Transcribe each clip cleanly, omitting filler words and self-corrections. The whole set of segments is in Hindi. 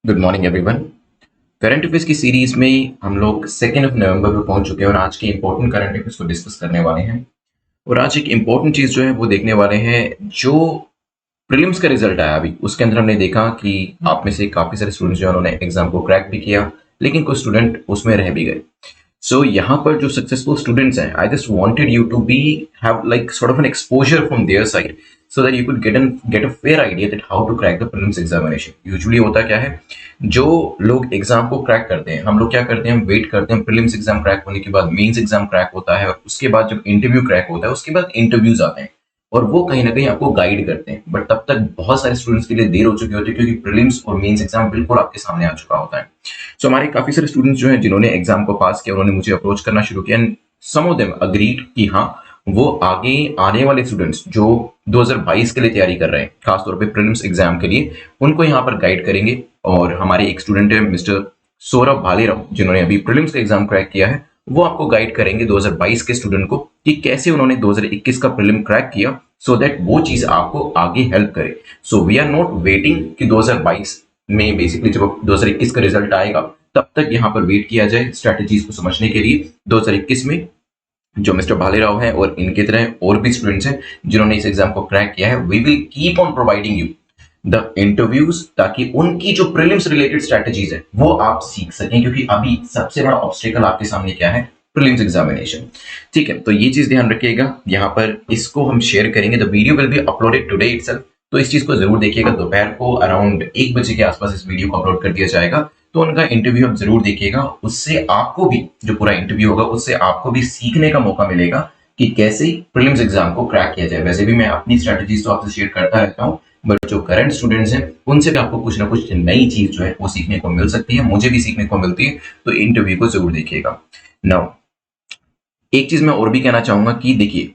Good morning everyone. Current affairs की सीरीज में हम लोग 2 नवंबर पे पहुंच चुके हैं और आज के इंपॉर्टेंट करंट अफेयर्स को डिस्कस करने वाले हैं। और आज एक इंपॉर्टेंट चीज जो है वो देखने वाले हैं। जो प्रीलिम्स का रिजल्ट आया अभी उसके अंदर हमने देखा कि आप में से काफी सारे स्टूडेंट्स जो हैं उन्होंने एग्जाम को क्रैक भी किया, लेकिन कुछ स्टूडेंट उसमें रह भी गए। So यहाँ पर जो सक्सेसफुल स्टूडेंट्स हैं, I just wanted you to be have like sort of an exposure from their side so that you could get a fair idea that how to crack the prelims examination. Usually होता क्या है, जो लोग एग्जाम को क्रैक करते हैं, हम लोग क्या करते हैं, हम वेट करते हैं प्रीलिम्स एग्जाम क्रैक होने के बाद मेंस एग्जाम क्रैक होता है और उसके बाद जब इंटरव्यू क्रैक होता है उसके बाद इंटरव्यूज आते हैं और वो कहीं ना कहीं आपको गाइड करते हैं। बट तब तक बहुत सारे स्टूडेंट्स के लिए देर हो चुकी होती है क्योंकि प्रीलिम्स और मेंस एग्जाम बिल्कुल आपके सामने आ चुका होता है। सो हमारे काफी सारे स्टूडेंट्स जो हैं जिन्होंने एग्जाम को पास किया उन्होंने मुझे अप्रोच करना शुरू किया and some of them agreed कि हाँ वो आगे आने वाले स्टूडेंट्स जो 2022 के लिए तैयारी कर रहे हैं, खासतौर पे प्रीलिम्स एग्जाम के लिए, उनको यहाँ पर गाइड करेंगे। और हमारे एक स्टूडेंट है मिस्टर सौरभ भालेराव, जिन्होंने अभी प्रीलिम्स का एग्जाम क्रैक किया है, वो आपको गाइड करेंगे 2022 के स्टूडेंट को कि कैसे उन्होंने 2021 का प्रीलिम क्रैक किया, सो दैट वो चीज आपको आगे हेल्प करे। So we are not waiting कि 2022 में बेसिकली जब 2021 का रिजल्ट आएगा तब तक यहाँ पर वेट किया जाए स्ट्रेटेजीज को समझने के लिए। 2021 में जो मिस्टर भालेराव है और इनके तरह और भी स्टूडेंट्स हैं जिन्होंने इस एग्जाम को क्रैक किया है, we will keep on providing you the interviews ताकि उनकी जो प्रीलिम्स रिलेटेड स्ट्रेटेजीज है वो आप सीख सकें, क्योंकि अभी सबसे बड़ा ऑब्स्टिकल आपके सामने क्या है, प्रीलिम्स एग्जामिनेशन। ठीक है, तो ये चीज ध्यान रखिएगा। यहाँ पर इसको हम शेयर करेंगे, the video will be uploaded today itself, तो इस चीज को जरूर देखिएगा। दोपहर को अराउंड 1 बजे के आसपास इस वीडियो को अपलोड कर दिया जाएगा, तो उनका इंटरव्यू आप जरूर देखिएगा। उससे आपको भी जो पूरा इंटरव्यू होगा उससे आपको भी सीखने का मौका मिलेगा कि कैसे प्रीलिम्स एग्जाम को क्रैक किया जाए। वैसे भी मैं अपनी स्ट्रेटजीज तो आपसे शेयर करता रहता हूँ, बट जो करंट स्टूडेंट्स हैं उनसे भी आपको कुछ ना कुछ नई चीज जो है वो सीखने को मिल सकती है, मुझे भी सीखने को मिलती है। तो इंटरव्यू को जरूर देखिएगा। नाउ एक चीज मैं और भी कहना चाहूंगा कि देखिए,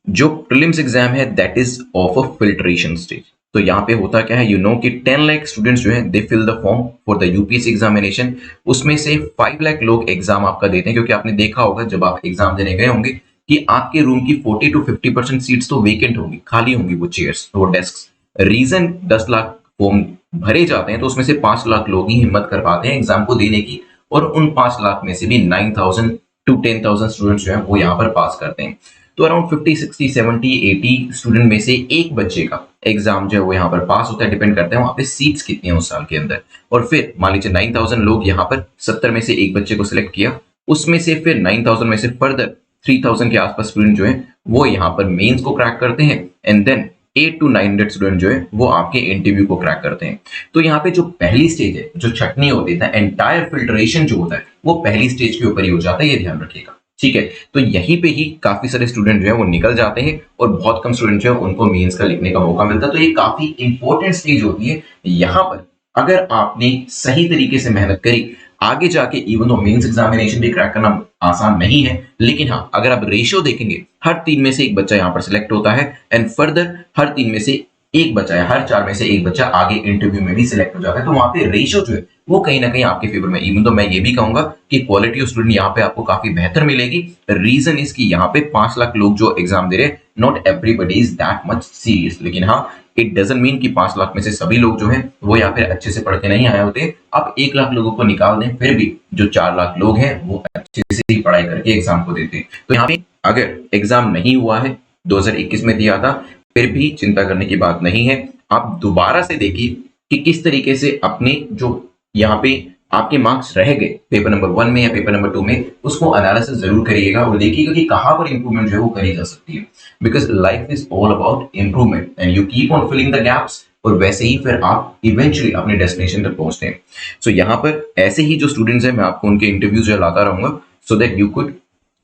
जो प्रीलिम्स एग्जाम है that is of a filtration stage. तो यहाँ पे होता क्या है, यू नो कि 10 लाख स्टूडेंट्स जो है they fill the form for the UPSC examination. उसमें से 5 लाख लोग एग्जाम आपका देते हैं, क्योंकि आपने देखा होगा जब आप एग्जाम देने गए होंगे कि आपके रूम की 40 to 50% सीट्स तो वेकेंट होंगी, खाली होंगी वो चेयर्स, वो डेस्क। रीजन 10 लाख फॉर्म भरे जाते हैं तो उसमें से 5 लाख लोग ही हिम्मत कर पाते हैं एग्जाम को देने की, और उन 5 लाख में से भी 9,000 to 10,000 स्टूडेंट्स जो है वो यहाँ पर पास करते हैं। तो अराउंड 50, 60, 70, 80 स्टूडेंट में से एक बच्चे का एग्जाम जो है वो यहाँ पर पास होता है। डिपेंड करता है वहां पे सीट्स कितनी है उस साल के अंदर। और फिर मान लीजिए 9,000 लोग यहाँ पर 70 में से एक बच्चे को सिलेक्ट किया, उसमें से फिर 9,000 में से फर्दर 3,000 के आसपास स्टूडेंट जो है वो यहाँ पर मेंस को क्रैक करते हैं एंड देन 8 to 900 स्टूडेंट जो है वो आपके इंटरव्यू को क्रैक करते हैं। तो यहाँ पे जो पहली स्टेज है, जो छटनी होती है, एंटायर फिल्ट्रेशन जो होता है वो पहली स्टेज के ऊपर ही हो जाता है, ये ध्यान रखिएगा। ठीक है, तो यहीं पे ही काफी सारे स्टूडेंट जो है वो निकल जाते हैं और बहुत कम स्टूडेंट जो है उनको मेंस का लिखने का मौका मिलता है। तो ये काफी इंपॉर्टेंट स्टेज होती है। यहाँ पर अगर आपने सही तरीके से मेहनत करी, आगे जाके इवन तो मेंस एग्जामिनेशन भी क्रैक करना आसान नहीं है, लेकिन हाँ अगर आप रेशियो देखेंगे, हर 3 में से एक बच्चा यहाँ पर सिलेक्ट होता है एंड फर्दर हर 3 में से एक बच्चा है, हर 4 में से एक बच्चा आगे इंटरव्यू में भी सिलेक्ट हो जाता है। तो वहां पे रेशियो जो है वो कहीं ना कहीं आपके फेवर में। इवन तो मैं ये भी कहूंगा कि क्वालिटी ऑफ स्टूडेंट यहाँ पे आपको काफी बेहतर मिलेगी। रीजन इज कि यहाँ पे 5 लाख लोग जो एग्जाम दे रहे हैं, not everybody is that much serious. लेकिन हाँ, इट डजंट मीन कि 5 लाख में से सभी लोग जो हैं वो यहाँ पे अच्छे से पढ़ के नहीं आए होते। आप 1 लाख लोगों को निकाल दें, फिर भी जो 4 लाख लोग हैं वो अच्छे से ही पढ़ाई करके एग्जाम को देते हैं। तो यहाँ पे अगर एग्जाम नहीं हुआ है, 2021 में दिया था, फिर भी चिंता करने की बात नहीं है। आप दोबारा से देखिए कि किस तरीके से अपने जो यहाँ पे आपके मार्क्स रह गए पेपर नंबर 1 में या पेपर नंबर 2 में, उसको एनालिसिस जरूर करिएगा और देखिएगा कि कहां पर इंप्रूवमेंट जो है वो करी जा सकती है। Because life is all about improvement and you keep on filling the gaps, और वैसे ही फिर आप इवेंचुअली अपने डेस्टिनेशन तक पहुंचते हैं। सो यहाँ पर ऐसे ही जो स्टूडेंट्स हैं मैं आपको उनके इंटरव्यूज जो लाता रहूंगा, so that you could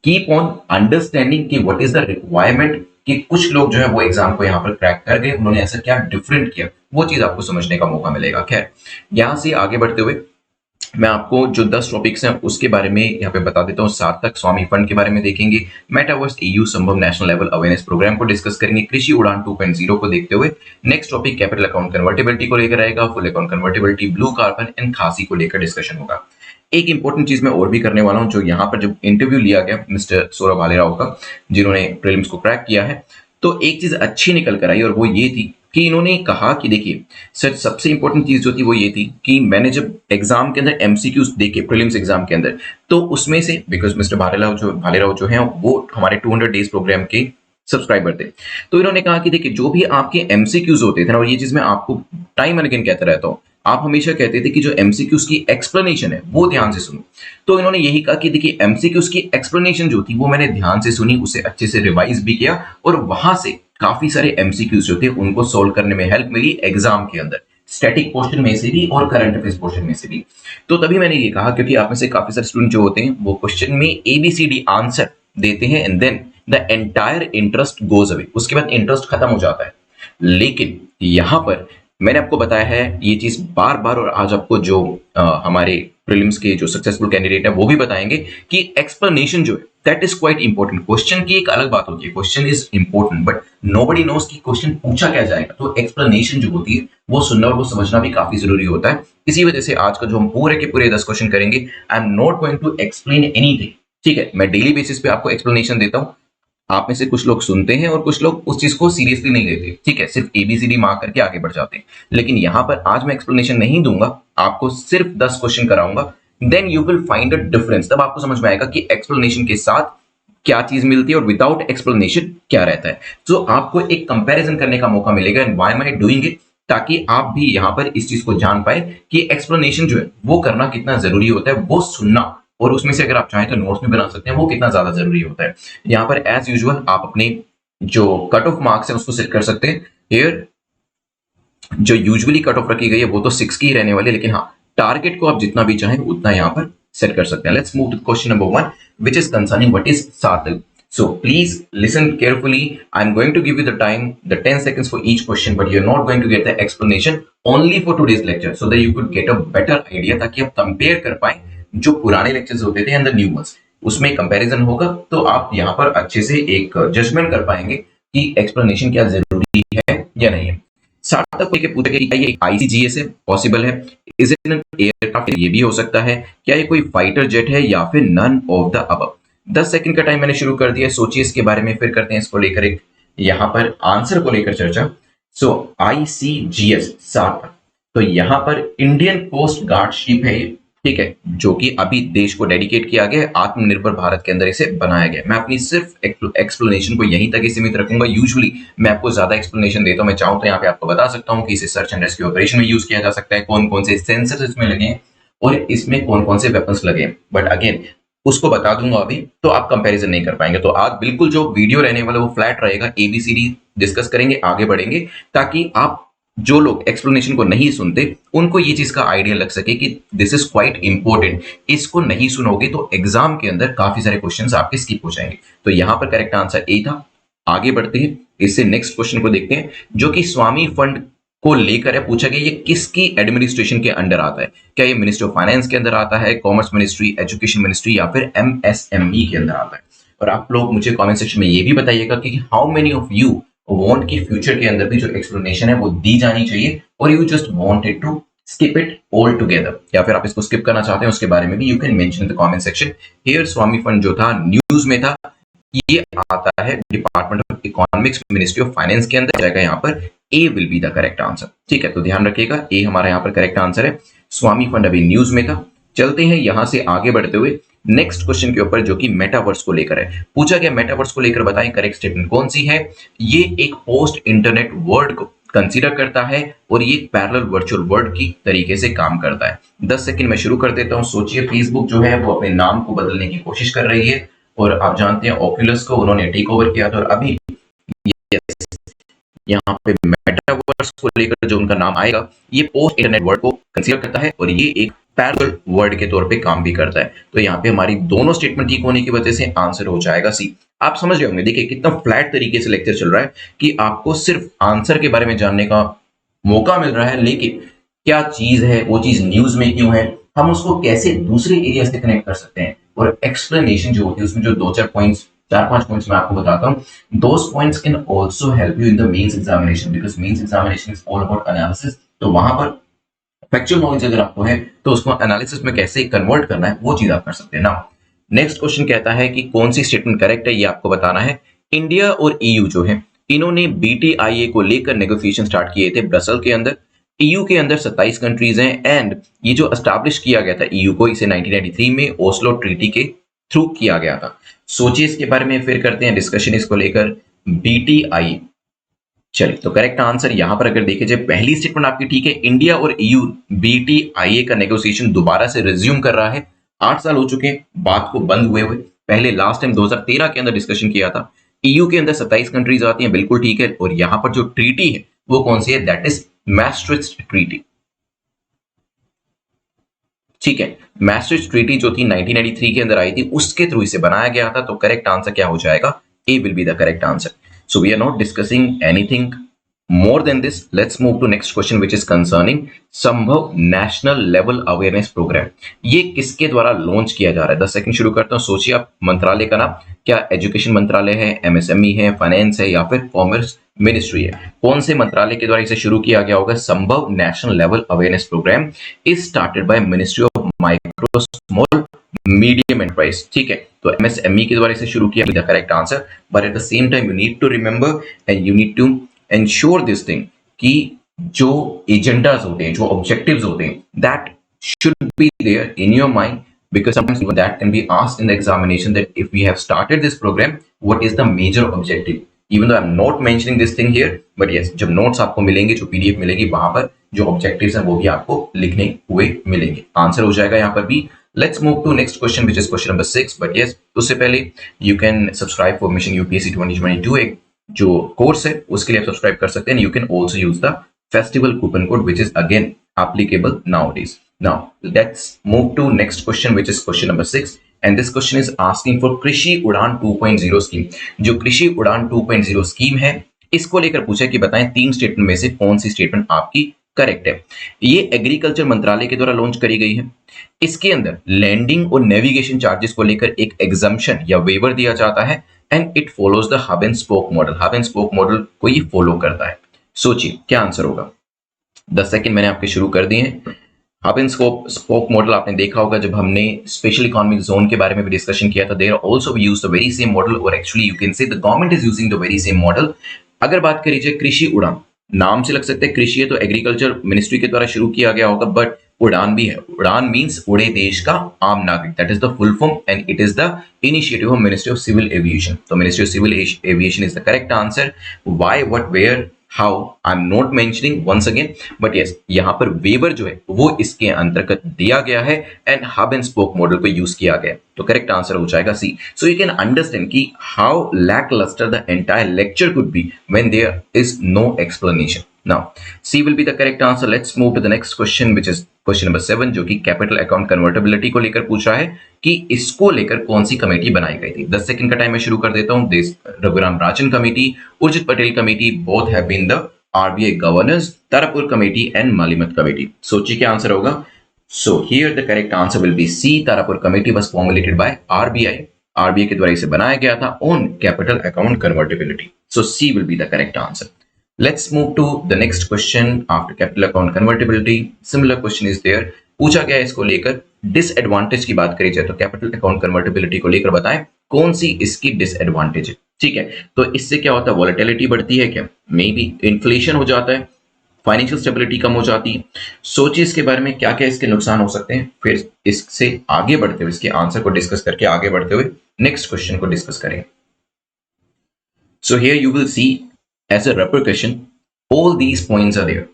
keep on understanding कि व्हाट इज द रिक्वायरमेंट, कि कुछ लोग जो है वो एग्जाम को यहाँ पर क्रैक कर गए, उन्होंने ऐसा क्या डिफरेंट किया, वो चीज आपको समझने का मौका मिलेगा। खैर, यहाँ से आगे बढ़ते हुए मैं आपको जो 10 टॉपिक्स हैं उसके बारे में यहाँ पे बता देता हूँ। सार्थक स्वामी फंड के बारे में देखेंगे, मेटावर्स EU संभव नेशनल लेवल अवेयरनेस प्रोग्राम को डिस्कस करेंगे, कृषि उड़ान 2.0 को देखते हुए next topic capital account convertibility को लेकर आएगा, full account convertibility, blue carbon and खासी को लेकर डिस्कशन होगा। एक इंपॉर्टेंट चीज मैं और भी करने वाला हूं, जो यहाँ पर जब इंटरव्यू लिया गया मिस्टर सौरभ भालेराव का, जिन्होंने प्रीलिम्स को क्रैक किया है, तो एक चीज अच्छी निकल कर आई और वो ये थी कि इन्होंने कहा कि देखिए सर, सबसे इंपॉर्टेंट चीज जो थी वो ये थी कि मैंने जब एग्जाम के अंदर एमसीक्यूज देखे प्रीलिम्स एग्जाम के अंदर, तो उसमें से बिकॉज मिस्टर भालेराव जो हैं वो हमारे 200 डेज प्रोग्राम के सब्सक्राइबर थे, तो इन्होंने कहा कि देखिए जो भी आपके एमसीक्यूज होते थे ना, और ये चीज मैं आपको टाइम एंड अगेन कहता रहता हूँ, आप हमेशा कहते थे कि जो एमसीक्यूज की एक्सप्लेनेशन है वो ध्यान से सुनो। तो इन्होंने यही कहा कि देखिए एमसीक्यूज की एक्सप्लेनेशन जो थी वो मैंने ध्यान से सुनी, उसे अच्छे से रिवाइज भी किया, और वहां से काफी सारे एमसीक्यूज जो थे उनको सोल्व करने में हेल्प मिली एग्जाम के अंदर, स्टैटिक पोर्शन में से भी और करंट अफेयर्स पोर्शन में से भी। तो तभी मैंने ये कहा, क्योंकि आप में से काफी सारे स्टूडेंट जो होते हैं वो क्वेश्चन में एबीसीडी आंसर देते हैं and then the entire interest goes away, उसके बाद इंटरेस्ट खत्म हो जाता है। लेकिन यहां पर मैंने आपको बताया है ये चीज बार बार, और आज आपको जो हमारे प्रीलिम्स के जो सक्सेसफुल कैंडिडेट है वो भी बताएंगे कि एक्सप्लेनेशन जो है that is quite important. Question की एक अलग बात होती है, question is important but nobody nose कि क्वेश्चन पूछा क्या जाएगा, तो एक्सप्लेनेशन जो होती है वो सुनना और वो समझना भी काफी जरूरी होता है। इसी वजह से आज का जो हम पूरे के पूरे 10 क्वेश्चन करेंगे, I am not going to explain anything, ठीक है, मैं डेली बेसिस पे आपको एक्सप्लेनेशन देता हूं। आप में से कुछ लोग सुनते हैं और कुछ लोग उस चीज को सीरियसली नहीं लेते, ठीक है, सिर्फ एबीसीडी मार्क करके आगे बढ़ जाते हैं। लेकिन यहां पर आज मैं एक्सप्लेनेशन नहीं दूंगा, आपको सिर्फ 10 क्वेश्चन कराऊंगा, then you will find a difference, तब आपको समझ में आएगा कि एक्सप्लेनेशन के साथ क्या चीज मिलती है और विदाउट एक्सप्लेनेशन क्या रहता है। तो आपको एक कंपैरिजन करने का मौका मिलेगा and why am I doing it, ताकि आप भी यहां पर इस चीज को जान पाए कि एक्सप्लेनेशन जो है वो करना कितना जरूरी होता है, वो सुनना, और उसमें से अगर आप चाहें तो नोट्स भी बना सकते हैं, वो कितना ज्यादा जरूरी होता है। यहाँ पर एज यूजुअल आप अपने जो कट ऑफ मार्क्स है उसको सेट कर सकते हैं। हियर जो यूजुअली कट ऑफ रखी गई है वो तो 6 की ही रहने वाली है, लेकिन हाँ टारगेट को आप जितना भी चाहें उतना यहाँ पर सेट कर सकते हैं। Let's move to question number 1 which is concerning what is Sartal. So please listen carefully. I'm going to give you the time, the 10 seconds for each question, but you're not going to get the explanation only for today's lecture, so that you could get a better idea, ताकि आप कंपेयर कर पाए जो पुराने लेक्चर्स होते थे एंड द न्यू वंस, उसमें कंपैरिजन होगा, तो आप यहाँ पर अच्छे से एक जजमेंट कर पाएंगे कि एक्सप्लेनेशन क्या जरूरी है या नहीं है। स्टार्टअप को पूछा कि क्या ये आईसीजीएस है, पॉसिबल है, इज इट एन एयरक्राफ्ट, ये भी हो सकता है, क्या ये कोई फाइटर जेट है, या फिर none of the above. 10 second का टाइम मैंने शुरू कर दिया, सोचिए इसके बारे में, फिर करते हैं इसको लेकर एक यहाँ पर आंसर को लेकर चर्चा। सो आईसीजीएस स्टार्टअप, तो यहाँ पर इंडियन कोस्ट गार्ड शिप है, ठीक है, जो कि अभी देश को डेडिकेट किया गया है, आत्मनिर्भर भारत के अंदर इसे बनाया गया है। मैं अपनी सिर्फ एक्सप्लेनेशन को यहीं तक ही सीमित रखूंगा। यूजुअली मैं आपको ज्यादा एक्सप्लेनेशन देता हूं, मैं चाहूं तो यहाँ पे आपको बता सकता हूं कि इसे सर्च एंड रेस्क्यू ऑपरेशन में यूज किया जा सकता है, कौन कौन से सेंसर्स इसमें लगे हैं और इसमें कौन कौन से वेपन्स लगे हैं, बट अगेन उसको बता दूंगा अभी, तो आप कंपैरिजन नहीं कर पाएंगे। तो आज बिल्कुल जो वीडियो रहने वाला वो फ्लैट रहेगा, एबीसीडी डिस्कस करेंगे, आगे बढ़ेंगे, ताकि आप जो लोग एक्सप्लेनेशन को नहीं सुनते उनको ये चीज का आइडिया लग सके कि दिस इज क्वाइट इंपॉर्टेंट। इसको नहीं सुनोगे तो एग्जाम के अंदर काफी सारे क्वेश्चंस आपके स्किप हो जाएंगे। तो यहां पर करेक्ट आंसर ए था। आगे बढ़ते हैं, इससे नेक्स्ट क्वेश्चन को देखते हैं, जो कि स्वामी फंड को लेकर है, पूछा गया ये किसकी एडमिनिस्ट्रेशन के अंडर आता है। क्या ये मिनिस्ट्री ऑफ फाइनेंस के अंदर आता है, कॉमर्स मिनिस्ट्री, एजुकेशन मिनिस्ट्री, या फिर एमएसएमई के अंदर आता है। और आप लोग मुझे कमेंट सेक्शन में ये भी बताइएगा कि how many of you want कि फ्यूचर के अंदर भी जो एक्सप्लेनेशन है वो दी जानी चाहिए, और you just wanted to skip it all together, या फिर आप इसको स्किप करना चाहते हैं, उसके बारे में भी you can mention in the comment section. Here स्वामी फंड जो था न्यूज में था, ये आता है department of economics, ministry of finance के अंदर जाएगा। यहाँ पर A will be the correct answer, ठीक है, तो ध्यान रखिएगा ए हमारा यहाँ पर करेक्ट आंसर है। स्वामी फंड अभी न्यूज में था। चलते हैं यहां से आगे बढ़ते हुए नेक्स्ट क्वेश्चन के ऊपर, जो कि मेटावर्स को लेकर है। पूछा गया मेटावर्स को लेकर बताएं करेक्ट स्टेटमेंट कौन सी है। ये एक पोस्ट इंटरनेट वर्ल्ड को कंसीडर करता है और ये पैरेलल वर्चुअल वर्ल्ड की तरीके से काम करता है। 10 सेकंड में शुरू कर देता हूं। सोचिए फेसबुक जो है वो अपने नाम को बदलने की कोशिश कर रही है, और आप जानते हैं ओक्यूलस को उन्होंने टेक ओवर किया था, और अभी यहाँ पे मेटावर्स को लेकर जो उनका नाम आएगा, ये पोस्ट इंटरनेट वर्ल्ड को कंसीडर करता है और ये एक पैरेलल वर्ल्ड के तौर पे काम भी करता है। तो यहाँ पे हमारी दोनों स्टेटमेंट ठीक होने की वजह से आंसर हो जाएगा सी। आप समझ रहे होंगे, देखिए कितना फ्लैट तरीके से लेक्चर चल रहा है कि आपको सिर्फ आंसर के बारे में जानने का मौका मिल रहा है, लेकिन क्या चीज है वो चीज न्यूज में क्यों है, हम उसको कैसे दूसरे एरिया से कनेक्ट कर सकते हैं, और एक्सप्लेनेशन जो होती है उसमें जो 2-4 पॉइंट्स, 4-5 पॉइंट्स मैं आपको बताता हूँ। Those points can also help you in the mains examination, because mains examination is all about analysis. तो वहां पर फैक्चुअल नॉलेज अगर आपको है तो उसको एनालिसिस में कैसे कन्वर्ट करना है वो चीज आप कर सकते हैं ना। नेक्स्ट क्वेश्चन कहता है कि कौन सी स्टेटमेंट करेक्ट है, ये आपको बताना है। इंडिया और ईयू जो है इन्होंने बीटीआईए को लेकर नेगोशिएशन स्टार्ट किए थे ब्रसल के अंदर। ईयू के अंदर 27 कंट्रीज हैं एंड ये जो एस्टैब्लिश किया गया था ईयू को, इसे 1993 में ओस्लो ट्रीटी के थ्रू किया गया था। सोचिए इसके बारे में, फिर करते हैं डिस्कशन इसको लेकर बीटीआई। चलिए, तो करेक्ट आंसर यहां पर अगर देखे जाए, पहली स्टेटमेंट आपकी ठीक है, इंडिया और ईयू बीटीआईए का नेगोशिएशन दोबारा से रिज्यूम कर रहा है। 8 साल हो चुके हैं बात को बंद हुए हुए। पहले लास्ट टाइम 2013 के अंदर डिस्कशन किया था। ईयू के अंदर 27 कंट्रीज आती हैं, बिल्कुल ठीक है। और यहां पर जो ट्रीटी है वो कौन सी है? That is Maastricht treaty. ठीक है, मैस्ट्रिक्ट ट्रीटी जो थी 1993 के अंदर आई थी, उसके थ्रू इसे बनाया गया था। तो करेक्ट आंसर क्या हो जाएगा? A will be the correct answer. So we are not discussing anything more than this. Let's move to next question, which is concerning संभव नेशनल लेवल अवेयरनेस प्रोग्राम। ये किसके द्वारा लॉन्च किया जा रहा है? 10 सेकंड शुरू करता हूं। सोचिए आप मंत्रालय का नाम, क्या एजुकेशन मंत्रालय है, एमएसएमई है, फाइनेंस है, या फिर कॉमर्स मिनिस्ट्री है? कौन से मंत्रालय के द्वारा इसे शुरू किया गया होगा? Sambhav national level awareness programme is started by ministry of micro small medium enterprise. ठीक है, तो एमएसएमई के द्वारा इसे शुरू किया the correct answer. But at the same time you need to remember and you need to ensure this thing कि जो एजेंडास होते हैं, जो ऑब्जेक्टिव्स होते हैं, that should be there in your mind, because sometimes even that can be asked in the examination that if we have started this program, what is the major objective? Even though I'm not mentioning this thing here, but yes, जब notes आपको मिलेंगे, जो पीडीएफ मिलेगी, वहां पर जो ऑब्जेक्टिव्स हैं वो भी आपको लिखने हुए मिलेंगे। आंसर हो जाएगा यहाँ पर भी। Let's move to next question, which is question number 6. But yes, उससे पहले you can subscribe for Mission UPSC 2022, एक जो कोर्स है उसके लिए आप सब्सक्राइब कर सकते हैं। You can also use the festival coupon code, which is again applicable nowadays. Now let's move to next question, which is question number 6, and this question is asking for कृषि उड़ान 2.0 स्कीम। जो कृषि उड़ान 2.0 स्कीम है, इसको लेकर पूछा कि बताएं 3 स्टेटमेंट में से कौन सी स्टेटमेंट आपकी करेक्ट है। ये एग्रीकल्चर मंत्रालय के द्वारा लॉन्च करी गई है। इसके अंदर लैंडिंग और नेविगेशन चार्जेस को लेकर एक एग्जम्पशन या वेवर दिया जाता है and it follows the hub and spoke model. Hub and spoke model को ये फॉलो करता है। सोचिए क्या आंसर होगा। 10 सेकंड मैंने आपके शुरू कर दिए हैं। हब एंड स्पोक मॉडल आपने देखा होगा जब हमने स्पेशल इकोनॉमिक जोन के बारे में भी डिस्कशन किया था। There also we use the very same model, और actually you can say the government is using the very same model. अगर बात करी जाए कृषि उड़ान, नाम से लग सकते हैं कृषि है तो एग्रीकल्चर मिनिस्ट्री के द्वारा शुरू किया गया होगा, बट उड़ान भी है। उड़ान मींस उड़े देश का आम नागरिक, that is the full form and it is the initiative of ministry of civil aviation. तो ministry of civil aviation is the correct answer. Why, what, where, how I am not mentioning once again, but yes यहाँ पर वेवर जो है वो इसके अंतर्गत दिया गया है and hub and spoke model को यूज किया गया। तो करेक्ट आंसर हो जाएगा C. So you can understand कि how lacklustre the entire lecture could be when there is no explanation. Now, C will be the correct answer. Let's move to the next question, which is question number 7, जो कि कैपिटल अकाउंट कन्वर्टेबिलिटी को लेकर पूछ रहा है कि इसको लेकर कौन सी कमेटी बनाई गई थी। 10 सेकंड का टाइम मैं शुरू कर देता हूं। This Raghuram Rajan committee, Urjit Patel committee, both have been the RBI governors, Tarapore committee and Malimath committee. सोचिए क्या आंसर होगा। So here the correct answer will be C. Tarapore committee was formulated by RBI. RBI के द्वारा इसे बनाया गया था on capital account convertibility. So C will be the correct answer. Let's move to the next question after capital account convertibility. Similar question is there. पूछा गया है इसको लेकर डिसएडवांटेज की बात करी जाए तो कैपिटल अकाउंट कन्वर्टेबिलिटी को लेकर बताएं कौन सी इसकी डिसएडवांटेज है। ठीक है, तो इससे क्या होता है, वॉलेटिलिटी बढ़ती है क्या, मे बी इन्फ्लेशन हो जाता है, फाइनेंशियल स्टेबिलिटी कम हो जाती है। सोचिए इसके बारे में क्या क्या इसके नुकसान हो सकते हैं। फिर इससे आगे बढ़ते हुए, इसके आंसर को डिस्कस करके आगे बढ़ते हुए नेक्स्ट क्वेश्चन को डिस्कस करेंगे। So here you will see as a repercussion, all these points are there.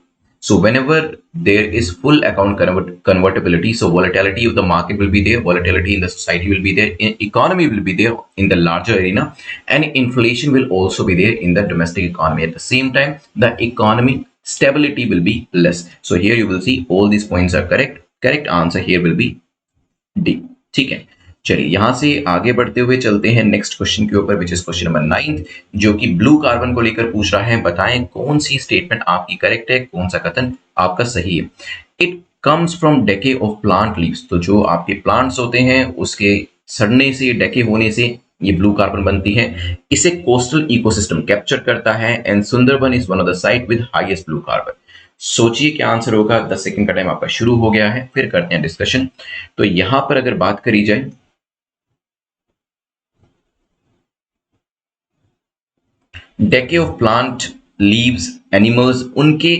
So whenever there is full account convertibility, so volatility of the market will be there, volatility in the society will be there, in economy will be there in the larger arena, and inflation will also be there in the domestic economy. At the same time, the economic stability will be less. So here you will see all these points are correct. Correct answer here will be D. ठीक है, चलिए यहां से आगे बढ़ते हुए चलते हैं नेक्स्ट क्वेश्चन के ऊपर, विच इज क्वेश्चन नंबर 9, जो कि ब्लू कार्बन को लेकर पूछ रहा है। बताएं कौन सी स्टेटमेंट आपकी करेक्ट है, कौन सा कथन आपका सही है। It comes from डेके of plant leaves. तो जो आपके प्लांट्स होते हैं उसके सड़ने से, डेके होने से ये ब्लू कार्बन बनती है। इसे कोस्टल इकोसिस्टम कैप्चर करता है and Sundarban is one of the site with highest blue carbon. सोचिए क्या आंसर होगा। 10 सेकंड का टाइम आपका शुरू हो गया है, फिर करते हैं डिस्कशन। तो यहां पर अगर बात करी जाए डेके ऑफ प्लांट लीव्स एनिमल्स, उनके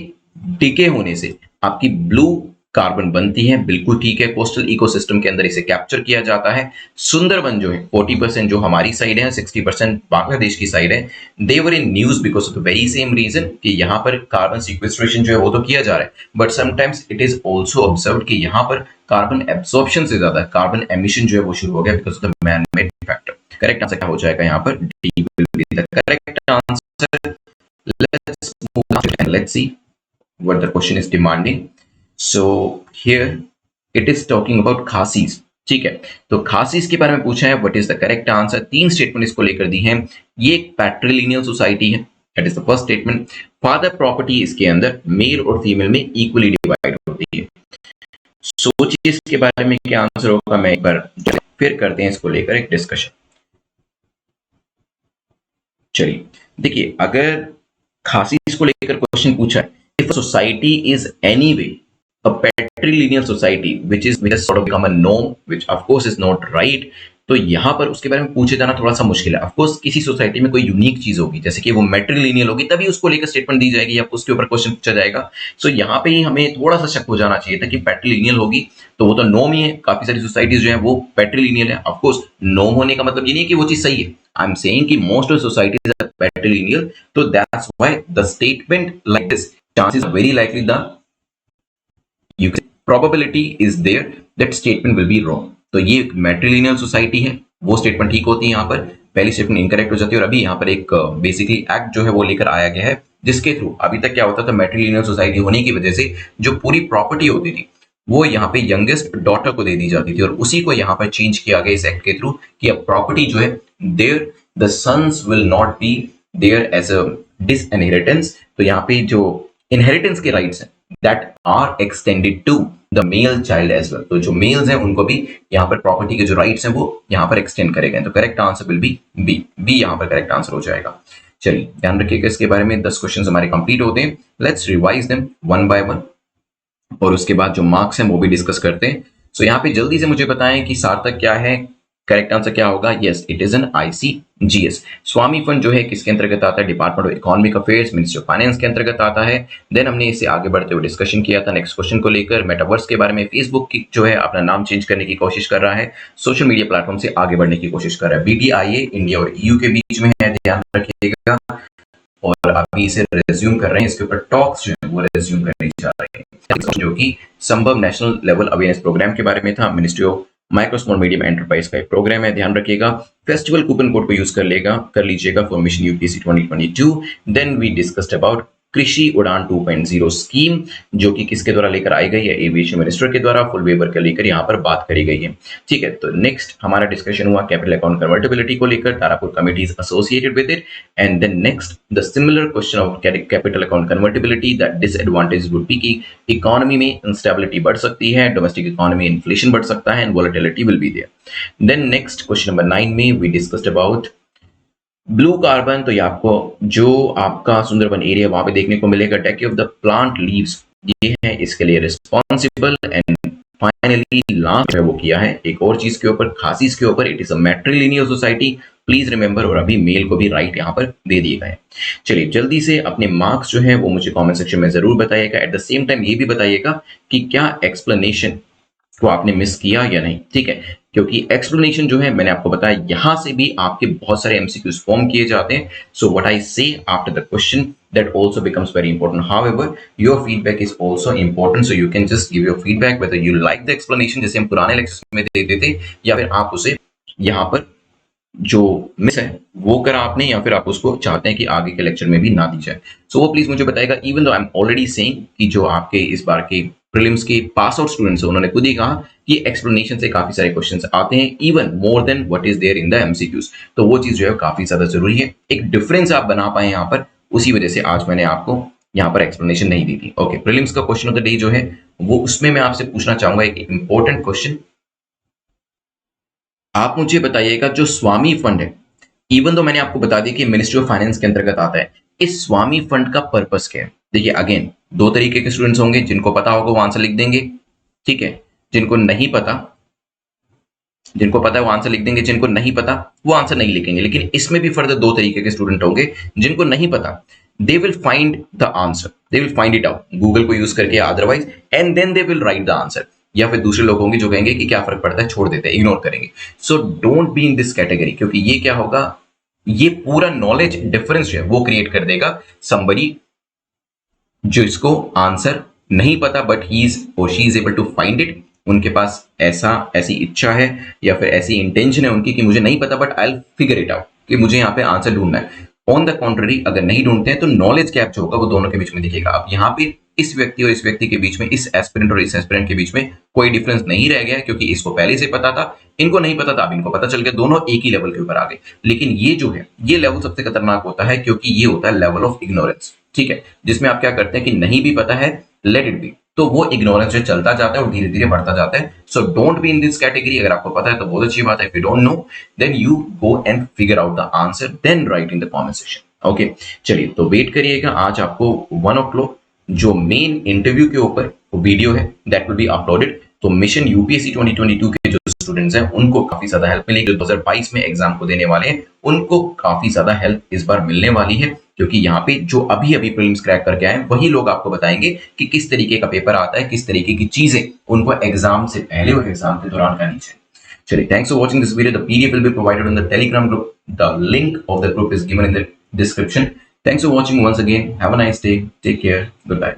डिके होने से आपकी ब्लू कार्बन बनती है, बिल्कुल ठीक है। कोस्टल इकोसिस्टम के अंदर इसे कैप्चर किया जाता है। सुंदरबन जो है 40% जो हमारी साइड है, 60% बांग्लादेश की साइड है। They're in news because of the very same reason कि यहाँ पर कार्बन सिक्वेस्ट्रेशन जो है वो तो किया जा रहा है, but sometimes it is also observe कि यहाँ पर कार्बन एब्सॉर्प्शन से ज्यादा कार्बन एमिशन जो है वो शुरू हो गया because of the man made factor. Correct answer क्या हो जाएगा यहाँ पर? D will be the correct answer. Let's move on and let's see what the question is demanding. So here it is talking about Khasis. ठीक है, तो खासीस के बारे में पूछा है, what is the correct answer. तीन स्टेटमेंट इसको लेकर दी हैं। ये एक पैट्रिलिनियल सोसाइटी है, that is the first statement. Father property इसके अंदर मेल और फीमेल में इक्वली डिवाइड होती है। सोचिए इसके बारे में क्या आंसर होगा। मैं एक बार फिर करते हैं इसको लेकर एक डिस्कशन। चलिए देखिए, अगर खासीस को लेकर क्वेश्चन पूछा है, if society is anyway a patrilineal society which has sort of become a norm which of course is not right, तो यहाँ पर उसके बारे में पूछे जाना थोड़ा सा मुश्किल है। ऑफकोर्स किसी सोसाइटी में कोई यूनिक चीज होगी, जैसे कि वो मैट्रिलिनियल होगी, तभी उसको लेकर स्टेटमेंट दी जाएगी या उसके ऊपर क्वेश्चन पूछा जाएगा। सो यहाँ पे ही हमें थोड़ा सा शक हो जाना चाहिए था कि पैट्रिलिनियल होगी, तो वो तो नॉर्म ही है। काफी सारी सोसाइटीज जो है वो पैट्रिलिनियल है। ऑफकोर्स नॉर्म होने का मतलब ये नहीं है कि वो चीज सही है। आई एम सेइंग कि most of societies are patrilineal, तो that's why the statement like this chances are very likely the you can probability is there that statement will be wrong। तो ये मैट्रिलिनियल सोसाइटी है, वो स्टेटमेंट ठीक होती है। यहाँ पर पहली स्टेटमेंट इनकरेक्ट हो जाती है। और अभी यहाँ पर एक बेसिकली एक्ट जो है वो लेकर आया गया है, जिसके थ्रू अभी तक क्या होता था, मैट्रिलिनियल सोसाइटी होने की वजह से जो पूरी प्रॉपर्टी होती थी वो यहाँ पे यंगेस्ट डॉटर को दे दी जाती थी, और उसी को यहाँ पर चेंज किया गया इस एक्ट के थ्रू कि अब प्रॉपर्टी जो है there the sons will not be there as a disinheritance. तो यहाँ पे जो इनहेरिटेंस के राइट्स हैं that are extended to the male child as well। तो जो मेल्स हैं उनको भी यहाँ पर प्रॉपर्टी के जो राइट्स हैं वो यहाँ पर एक्सटेंड करे गए। तो correct answer will be B. B यहाँ पर करेक्ट आंसर हो जाएगा। चलिए ध्यान रखिएगा इसके बारे में। 10 क्वेश्चंस हमारे कंप्लीट होते हैं। Let's revise them one by one, और उसके बाद जो मार्क्स हैं वो भी डिस्कस करते हैं। सो यहाँ पे जल्दी से मुझे बताएं कि सार्थक क्या है, करेक्ट आंसर क्या होगा। Yes, it is an ICGS. Swami fund जो है किसके अंतर्गत आता है? Department of economic affairs, ministry of finance के अंतर्गत आता है। देन हमने इसे आगे बढ़ते हुए डिस्कशन किया था नेक्स्ट क्वेश्चन को लेकर, मेटावर्स के बारे में। फेसबुक की जो है अपना नाम चेंज करने की कोशिश कर रहा है, सोशल मीडिया प्लेटफॉर्म से आगे बढ़ने की कोशिश कर रहा है। बीटीआईए इंडिया और ईयू के बीच में है, ध्यान रखिएगा। और अभी इसे रेज्यूम कर रहे हैं, इसके ऊपर टॉक्स जो है वो रेज्यूम करने जा रहे हैं, जो कि संभव नेशनल लेवल अवेयरनेस प्रोग्राम के बारे में था। Ministry of micro small medium enterprise का एक प्रोग्राम है, ध्यान रखिएगा। फेस्टिवल कूपन कोड को यूज कर लीजिएगा for mission UPSC 2022। Then we discussed about Krishi Udan 2.0 scheme, जो कि किसके द्वारा लेकर आई गई है? एविएशन मिनिस्टर के द्वारा फुल वेवर कर लेकर यहाँ पर बात करी गई है। ठीक है, तो नेक्स्ट हमारा डिस्कशन हुआ कैपिटल अकाउंट कन्वर्टेबिलिटी को लेकर, Tarapore committee is associated with it. And then next the similar question of capital account convertibility, that disadvantage would be कि इकोनॉमी में इंस्टेबिलिटी बढ़ सकती है, डोमेस्टिक इकोनॉमी इन्फ्लेशन बढ़ सकता है, and volatility will be there. Then next question number 9 में we discussed about blue carbon. तो ये आपको जो आपका सुंदरबन एरिया वहां पे देखने को मिलेगा। डेके ऑफ द प्लांट लीव्स, ये है इसके लिए रिस्पॉन्सिबल। एंड फाइनली लास्ट है वो किया है एक और चीज के ऊपर, खासीस के ऊपर। It is a matrilineal society, please remember. और अभी मेल को भी राइट यहाँ पर दे दिए गए। चलिए जल्दी से अपने मार्क्स जो है वो मुझे कॉमेंट सेक्शन में जरूर बताइएगा। एट द सेम टाइम ये भी बताइएगा कि क्या एक्सप्लेनेशन को आपने मिस किया या नहीं। ठीक है, क्योंकि एक्सप्लेनेशन जो है मैंने आपको बताया, यहां से भी आपके बहुत सारे एमसीक्यूज फॉर्म किए जाते हैं। सो व्हाट आई से after the question that also becomes very important. However, your feedback is also important, so you can just give your feedback whether you like the explanation, जैसे हम पुराने लेक्चर्स में देते थे, या फिर आप उसे यहाँ पर जो मिस है वो करा आपने, या फिर आप उसको चाहते हैं कि आगे के लेक्चर में भी ना दी जाए। सो वो प्लीज मुझे बताएगा। Even though I am already saying कि जो आपके इस बार के प्रीलिम्स के पास आउट स्टूडेंट्स हैं, उन्होंने खुद ही कहा कि एक्सप्लेनेशन से काफी सारे क्वेश्चंस आते हैं, even more than what is there in the MCQs. तो वो चीज जो है काफी ज्यादा जरूरी है, एक डिफरेंस आप बना पाए यहाँ पर, उसी वजह से आज मैंने आपको यहाँ पर एक्सप्लेनेशन नहीं दी थी। ओके, प्रीलिम्स का क्वेश्चन ऑफ द डे जो है वो, उसमें मैं आपसे पूछना चाहूंगा एक इंपॉर्टेंट क्वेश्चन। आप मुझे बताइएगा जो स्वामी फंड है, इवन तो मैंने आपको बता दिया कि मिनिस्ट्री ऑफ फाइनेंस के अंतर्गत आता है, इस स्वामी फंड का पर्पस क्या है? देखिए अगेन दो तरीके के स्टूडेंट्स होंगे, जिनको पता होगा वो आंसर लिख देंगे। ठीक है, जिनको नहीं पता जिनको पता है वो आंसर लिख देंगे, जिनको नहीं पता वो आंसर नहीं लिखेंगे। लेकिन इसमें भी फर्दर दो तरीके के स्टूडेंट होंगे। जिनको नहीं पता, they will find the answer, they will find it out Google को यूज करके otherwise, and then they will write the answer. या फिर दूसरे लोग होंगे जो कहेंगे कि क्या फर्क पड़ता है, छोड़ देते हैं, इग्नोर करेंगे। सो don't be in this category, क्योंकि ये क्या होगा, ये पूरा नॉलेज डिफरेंस जो है वो क्रिएट कर देगा समबडी जो इसको आंसर नहीं पता बट ही इज और she is able to find it. उनके पास ऐसी इच्छा है या फिर ऐसी इंटेंशन है उनकी कि मुझे नहीं पता but I will figure it out, कि मुझे यहाँ पे आंसर ढूंढना है। ऑन द कॉन्ट्ररी अगर नहीं ढूंढते हैं तो नॉलेज गैप जो होगा वो दोनों के बीच में दिखेगा। अब यहाँ पे इस व्यक्ति और इस व्यक्ति के बीच में, इस एस्पिरेंट और इस एस्पिरेंट के बीच में कोई डिफरेंस नहीं रह गया, क्योंकि इसको पहले से पता था, इनको नहीं पता था, अब इनको पता चल गया, दोनों एक ही लेवल के ऊपर आ गए। लेकिन ये जो है ये लेवल सबसे खतरनाक होता है, क्योंकि ये होता है लेवल ऑफ इग्नोरेंस। ठीक है, जिसमें आप क्या करते हैं कि नहीं भी पता है, लेट इट बी, तो वो इग्नोरेंस जो चलता जाता है और धीरे धीरे बढ़ता जाता है। So don't be in this category. अगर आपको पता है तो बहुत अच्छी बात है, if you don't know then you go and figure out the answer, then write in the comment section. Okay, चलिए तो वेट करिएगा, आज आपको 1 o'clock जो मेन इंटरव्यू के ऊपर वीडियो है दैट विल बी अपलोडेड। तो मिशन यूपीएससी 2022 के जो स्टूडेंट्स हैं उनको काफी ज्यादा हेल्प मिलेगी, जो 2022 में एग्जाम को देने वाले हैं उनको काफी ज्यादा हेल्प इस बार मिलने वाली है, क्योंकि यहाँ पे जो अभी अभी प्रीलिम्स क्रैक करके आए हैं वही लोग आपको बताएंगे कि किस तरीके का पेपर आता है, किस तरीके की चीजें उनको एग्जाम से पहले और एग्जाम के दौरान करनी चाहिए। चलिए, thanks for watching this video. The PDF will be provided in the Telegram group, the link of the group is given in the description. Thanks for watching once again. Have a nice day. Take care. Goodbye.